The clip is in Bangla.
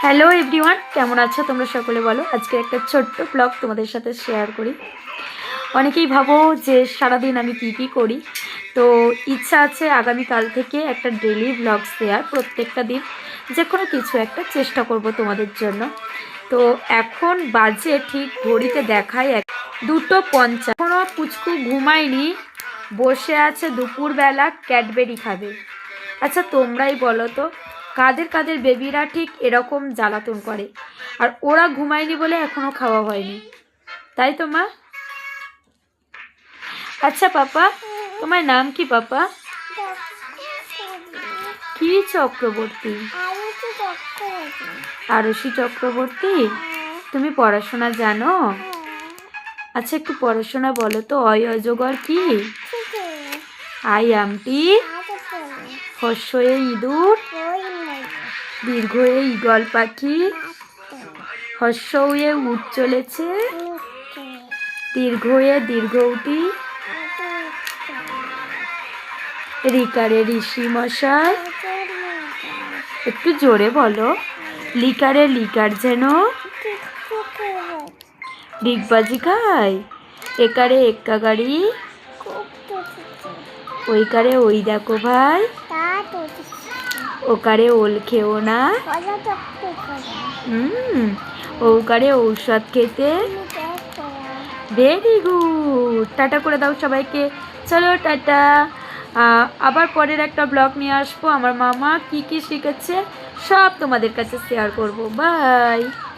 হ্যালো এভরিওয়ান, কেমন আছো তোমরা সকলে? বলো। আজকে একটা ছোট্ট ব্লগ তোমাদের সাথে শেয়ার করি। অনেকেই ভাবো যে সারাদিন আমি কি করি, তো ইচ্ছা আছে আগামীকাল থেকে একটা ডেলি ব্লগস দেওয়ার। প্রত্যেকটা দিন যে কোনো কিছু একটা চেষ্টা করব তোমাদের জন্য। তো এখন বাজে ঠিক ঘড়িতে দেখায় 2:50। এখনও পুচকু ঘুমায়নি, বসে আছে দুপুরবেলা ক্যাডবেরি খাবে। আচ্ছা তোমরাই বলো তো, কাদের কাদের বেবিরা ঠিক এরকম জ্বালাতন করে? আর ওরা ঘুমায়নি বলে এখনো খাওয়া হয়নি, তাই তো মা? আচ্ছা পাপা, তোমার নাম কি পাপা? কি চক্রবর্তী? আরশি চক্রবর্তী। তুমি পড়াশোনা জানো? আচ্ছা একটু পড়াশোনা বলো তো। অজগর কি? আই আমটি। হর্ষয়ে ইঁদুর। দীর্ঘয়ে ঈগল পাখি। হর্ষয়ে উট চলেছে। দীর্ঘয়ে দীর্ঘউটি। রিকারে ঋষি মশাই। একটু জোরে বলো। লিকারে লিকার যেন ডিগবাজি খায়। একারে এক্কা গাড়ি। ওইকারে ওই দেখো ভাই। ওকারে ওল খেও না। ওকারে ঔষধ খেতে। Very good. টাটা করে দাও সবাইকে। চলো টাটা। আবার পরের একটা ব্লগ নিয়ে আসবো। আমার মামা কি শিখেছে সব তোমাদের কাছে শেয়ার করব। বাই।